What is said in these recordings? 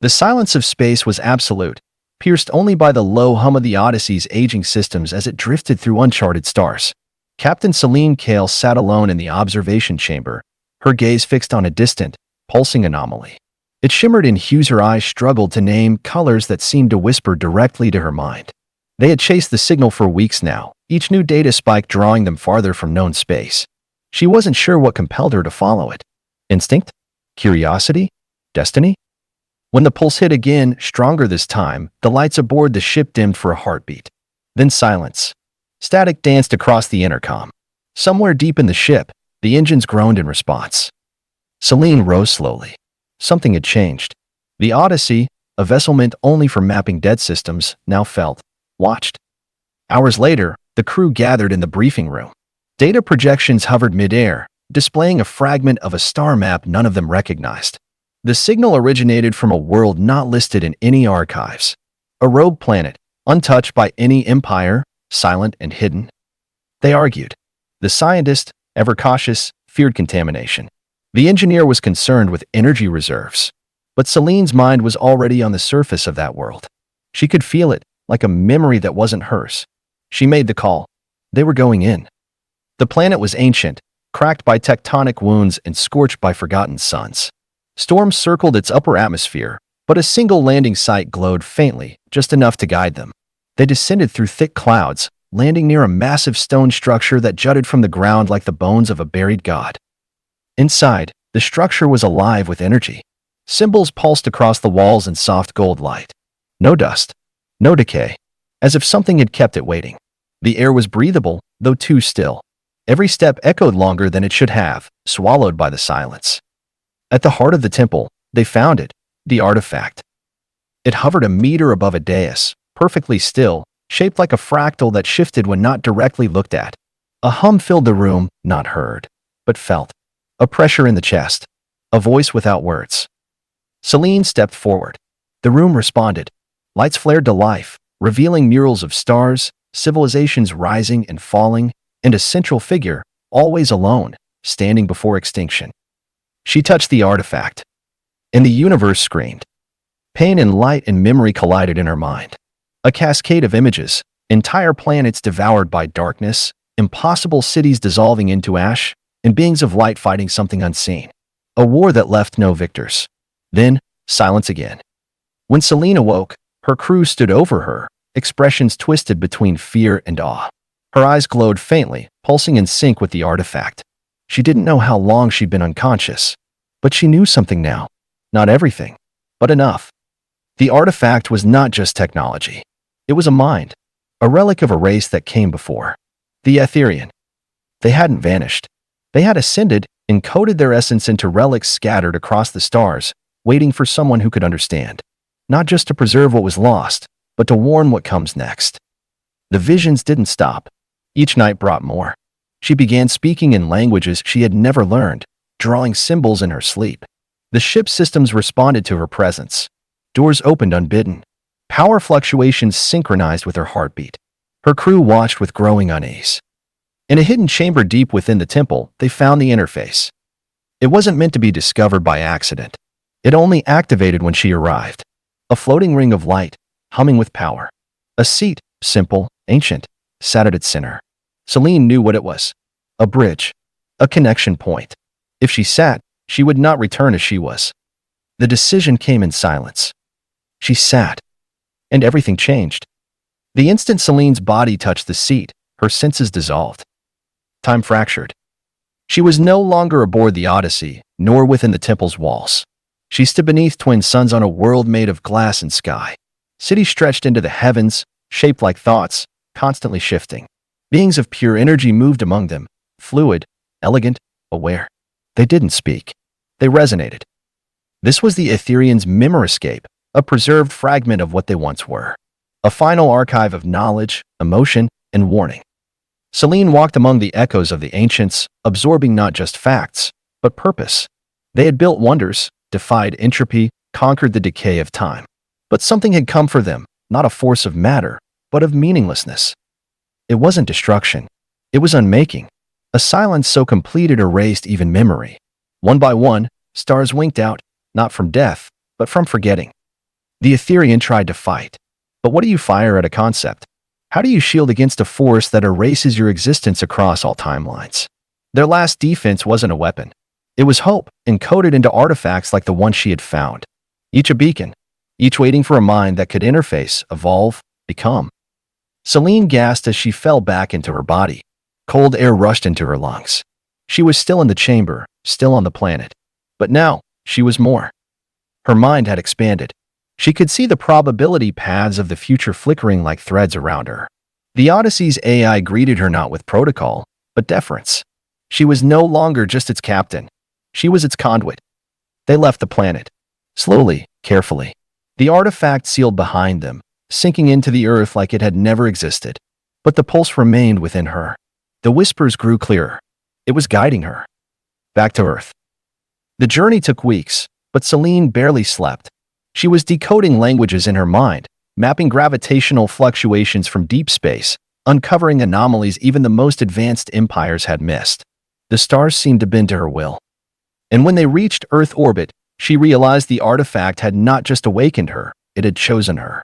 The silence of space was absolute, pierced only by the low hum of the Odyssey's aging systems as it drifted through uncharted stars. Captain Selene Kale sat alone in the observation chamber, her gaze fixed on a distant, pulsing anomaly. It shimmered in hues her eyes struggled to name, colors that seemed to whisper directly to her mind. They had chased the signal for weeks now, each new data spike drawing them farther from known space. She wasn't sure what compelled her to follow it. Instinct? Curiosity? Destiny? When the pulse hit again, stronger this time, the lights aboard the ship dimmed for a heartbeat. Then silence. Static danced across the intercom. Somewhere deep in the ship, the engines groaned in response. Selene rose slowly. Something had changed. The Odyssey, a vessel meant only for mapping dead systems, now felt, watched. Hours later, the crew gathered in the briefing room. Data projections hovered mid-air, displaying a fragment of a star map none of them recognized. The signal originated from a world not listed in any archives. A rogue planet, untouched by any empire, silent and hidden. They argued. The scientist, ever cautious, feared contamination. The engineer was concerned with energy reserves. But Selene's mind was already on the surface of that world. She could feel it, like a memory that wasn't hers. She made the call. They were going in. The planet was ancient, cracked by tectonic wounds and scorched by forgotten suns. Storms circled its upper atmosphere, but a single landing site glowed faintly, just enough to guide them. They descended through thick clouds, landing near a massive stone structure that jutted from the ground like the bones of a buried god. Inside, the structure was alive with energy. Symbols pulsed across the walls in soft gold light. No dust. No decay. As if something had kept it waiting. The air was breathable, though too still. Every step echoed longer than it should have, swallowed by the silence. At the heart of the temple, they found it, the artifact. It hovered a meter above a dais, perfectly still, shaped like a fractal that shifted when not directly looked at. A hum filled the room, not heard, but felt. A pressure in the chest. A voice without words. Selene stepped forward. The room responded. Lights flared to life, revealing murals of stars, civilizations rising and falling, and a central figure, always alone, standing before extinction. She touched the artifact. And the universe screamed. Pain and light and memory collided in her mind. A cascade of images, entire planets devoured by darkness, impossible cities dissolving into ash, and beings of light fighting something unseen. A war that left no victors. Then, silence again. When Selene awoke, her crew stood over her, expressions twisted between fear and awe. Her eyes glowed faintly, pulsing in sync with the artifact. She didn't know how long she'd been unconscious, but she knew something now. Not everything, but enough. The artifact was not just technology. It was a mind, a relic of a race that came before. The Aetherion. They hadn't vanished. They had ascended, encoded their essence into relics scattered across the stars, waiting for someone who could understand. Not just to preserve what was lost, but to warn what comes next. The visions didn't stop. Each night brought more. She began speaking in languages she had never learned, drawing symbols in her sleep. The ship's systems responded to her presence. Doors opened unbidden. Power fluctuations synchronized with her heartbeat. Her crew watched with growing unease. In a hidden chamber deep within the temple, they found the interface. It wasn't meant to be discovered by accident. It only activated when she arrived. A floating ring of light, humming with power. A seat, simple, ancient, sat at its center. Selene knew what it was. A bridge. A connection point. If she sat, she would not return as she was. The decision came in silence. She sat. And everything changed. The instant Selene's body touched the seat, her senses dissolved. Time fractured. She was no longer aboard the Odyssey, nor within the temple's walls. She stood beneath twin suns on a world made of glass and sky. Cities stretched into the heavens, shaped like thoughts, constantly shifting. Beings of pure energy moved among them, fluid, elegant, aware. They didn't speak. They resonated. This was the Aetherians' memoriscape, a preserved fragment of what they once were. A final archive of knowledge, emotion, and warning. Selene walked among the echoes of the ancients, absorbing not just facts, but purpose. They had built wonders, defied entropy, conquered the decay of time. But something had come for them, not a force of matter, but of meaninglessness. It wasn't destruction. It was unmaking. A silence so complete it erased even memory. One by one, stars winked out, not from death, but from forgetting. The Aetherion tried to fight. But what do you fire at a concept? How do you shield against a force that erases your existence across all timelines? Their last defense wasn't a weapon. It was hope, encoded into artifacts like the one she had found. Each a beacon, each waiting for a mind that could interface, evolve, become. Selene gasped as she fell back into her body. Cold air rushed into her lungs. She was still in the chamber, still on the planet. But now, she was more. Her mind had expanded. She could see the probability paths of the future flickering like threads around her. The Odyssey's AI greeted her not with protocol, but deference. She was no longer just its captain. She was its conduit. They left the planet. Slowly, carefully. The artifact sealed behind them, sinking into the earth like it had never existed. But the pulse remained within her. The whispers grew clearer. It was guiding her. Back to Earth. The journey took weeks, but Selene barely slept. She was decoding languages in her mind, mapping gravitational fluctuations from deep space, uncovering anomalies even the most advanced empires had missed. The stars seemed to bend to her will. And when they reached Earth orbit, she realized the artifact had not just awakened her, it had chosen her.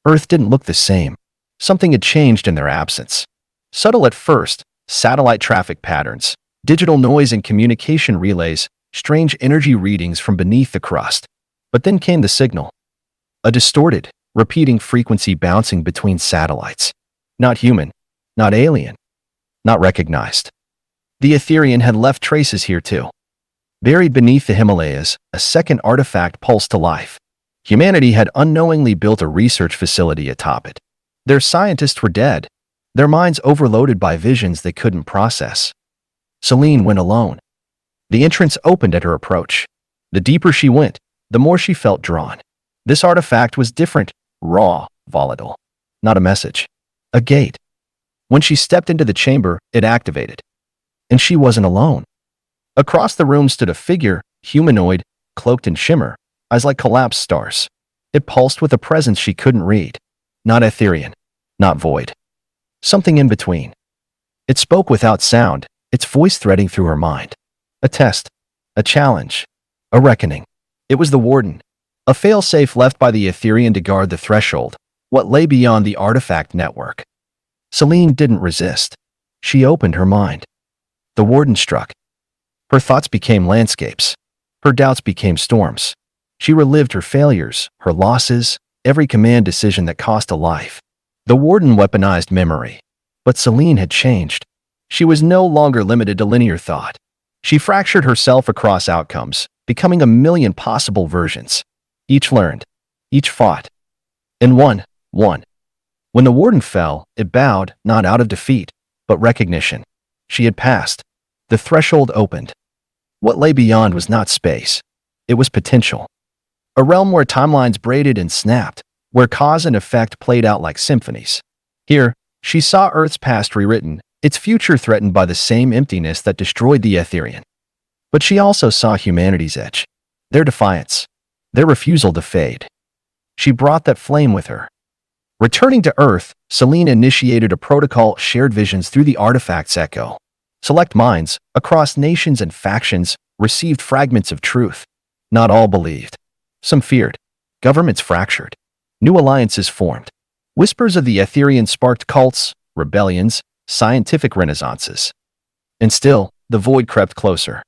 Earth didn't look the same. Something had changed in their absence. Subtle at first, satellite traffic patterns, digital noise and communication relays, strange energy readings from beneath the crust. But then came the signal. A distorted, repeating frequency bouncing between satellites. Not human, not alien, not recognized. The Aetherion had left traces here too. Buried beneath the Himalayas, a second artifact pulsed to life. Humanity had unknowingly built a research facility atop it. Their scientists were dead, their minds overloaded by visions they couldn't process. Selene went alone. The entrance opened at her approach. The deeper she went, the more she felt drawn. This artifact was different, raw, volatile. Not a message. A gate. When she stepped into the chamber, it activated. And she wasn't alone. Across the room stood a figure, humanoid, cloaked in shimmer, eyes like collapsed stars. It pulsed with a presence she couldn't read. Not Aetherion. Not void. Something in between. It spoke without sound, its voice threading through her mind. A test. A challenge. A reckoning. It was the Warden. A failsafe left by the Aetherion to guard the threshold, what lay beyond the artifact network. Selene didn't resist. She opened her mind. The Warden struck. Her thoughts became landscapes. Her doubts became storms. She relived her failures, her losses, every command decision that cost a life. The Warden weaponized memory. But Selene had changed. She was no longer limited to linear thought. She fractured herself across outcomes, becoming a million possible versions. Each learned. Each fought. And won. When the Warden fell, it bowed, not out of defeat, but recognition. She had passed. The threshold opened. What lay beyond was not space. It was potential. A realm where timelines braided and snapped, where cause and effect played out like symphonies. Here, she saw Earth's past rewritten, its future threatened by the same emptiness that destroyed the Aetherion. But she also saw humanity's edge, their defiance, their refusal to fade. She brought that flame with her. Returning to Earth, Selene initiated a protocol shared visions through the artifact's echo. Select minds, across nations and factions, received fragments of truth. Not all believed. Some feared. Governments fractured. New alliances formed. Whispers of the Aetherion sparked cults, rebellions, scientific renaissances. And still, the void crept closer.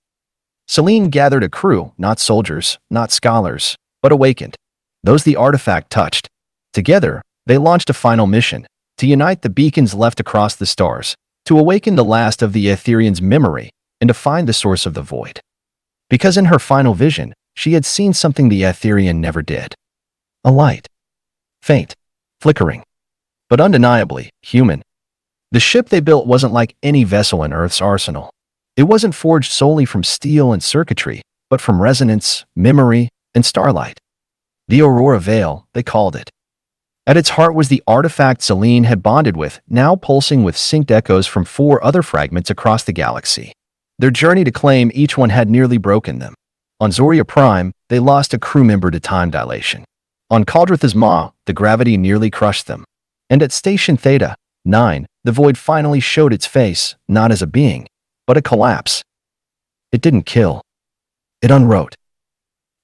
Selene gathered a crew, not soldiers, not scholars, but awakened. Those the artifact touched. Together, they launched a final mission, to unite the beacons left across the stars, to awaken the last of the Aetherion's memory, and to find the source of the void. Because in her final vision, she had seen something the Aetherion never did. A light. Faint. Flickering. But undeniably human. The ship they built wasn't like any vessel in Earth's arsenal. It wasn't forged solely from steel and circuitry, but from resonance, memory, and starlight. The Aurora Veil, they called it. At its heart was the artifact Selene had bonded with, now pulsing with synced echoes from 4 other fragments across the galaxy. Their journey to claim each one had nearly broken them. On Zoria Prime, they lost a crew member to time dilation. On Caldrith's Maw, the gravity nearly crushed them. And at Station Theta 9, the void finally showed its face, not as a being, but a collapse. It didn't kill. It unwrote.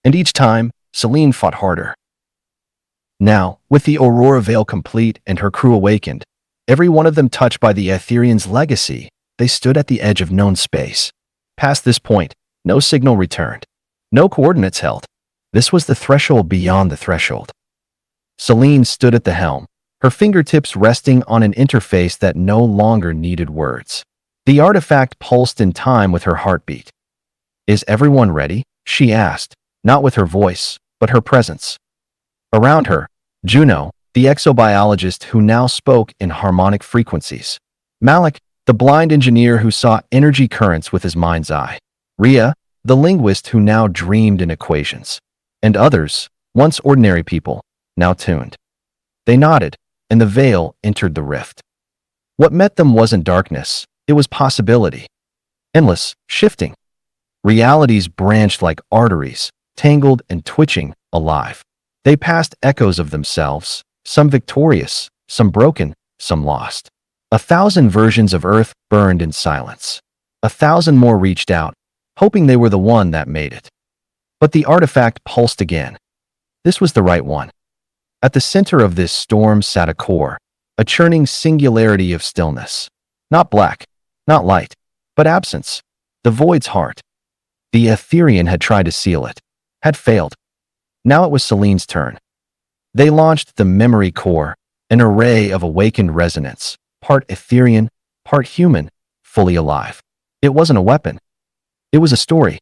And each time, Selene fought harder. Now, with the Aurora Veil complete and her crew awakened, every one of them touched by the Aetherian's legacy, they stood at the edge of known space. Past this point, no signal returned. No coordinates held. This was the threshold beyond the threshold. Selene stood at the helm, her fingertips resting on an interface that no longer needed words. The artifact pulsed in time with her heartbeat. "Is everyone ready?" she asked, not with her voice, but her presence. Around her, Juno, the exobiologist who now spoke in harmonic frequencies. Malik, the blind engineer who saw energy currents with his mind's eye. Rhea, the linguist who now dreamed in equations. And others, once ordinary people, now tuned. They nodded, and the veil entered the rift. What met them wasn't darkness, it was possibility. Endless, shifting. Realities branched like arteries, tangled and twitching, alive. They passed echoes of themselves, some victorious, some broken, some lost. 1,000 versions of Earth burned in silence. 1,000 more reached out, hoping they were the one that made it. But the artifact pulsed again. This was the right one. At the center of this storm sat a core, a churning singularity of stillness. Not black, not light, but absence. The void's heart. The Aetherion had tried to seal it, had failed. Now it was Selene's turn. They launched the memory core, an array of awakened resonance, part Aetherion, part human, fully alive. It wasn't a weapon. It was a story.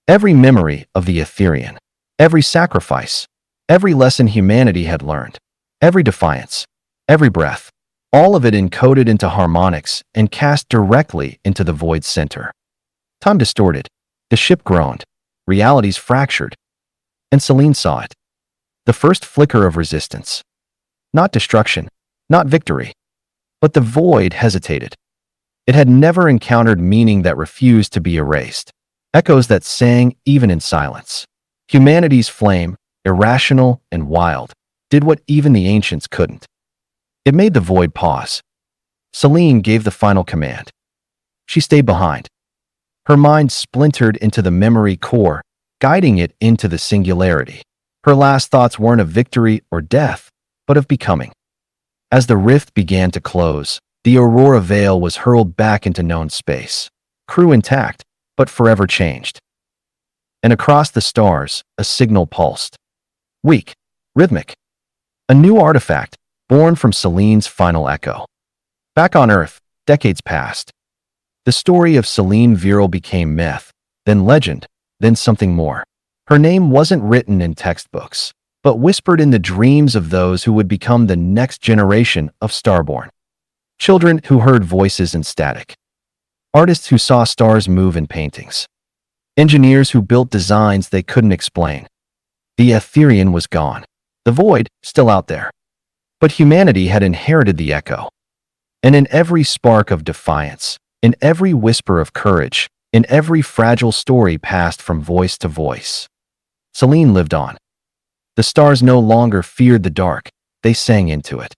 Every memory of the Aetherion, every sacrifice, every lesson humanity had learned, every defiance, every breath, all of it encoded into harmonics and cast directly into the void's center. Time distorted. The ship groaned. Realities fractured. And Selene saw it. The first flicker of resistance. Not destruction, not victory. But the void hesitated. It had never encountered meaning that refused to be erased. Echoes that sang even in silence. Humanity's flame, irrational and wild, did what even the ancients couldn't. It made the void pause. Selene gave the final command. She stayed behind. Her mind splintered into the memory core, guiding it into the singularity. Her last thoughts weren't of victory or death, but of becoming. As the rift began to close, the Aurora Veil was hurled back into known space. Crew intact, but forever changed. And across the stars, a signal pulsed. Weak, rhythmic. A new artifact, born from Selene's final echo. Back on Earth, decades passed. The story of Selene Virell became myth, then legend, then something more. Her name wasn't written in textbooks, but whispered in the dreams of those who would become the next generation of Starborn. Children who heard voices in static. Artists who saw stars move in paintings. Engineers who built designs they couldn't explain. The Aetherion was gone. The void, still out there. But humanity had inherited the echo. And in every spark of defiance, in every whisper of courage, in every fragile story passed from voice to voice, Selene lived on. The stars no longer feared the dark, they sang into it.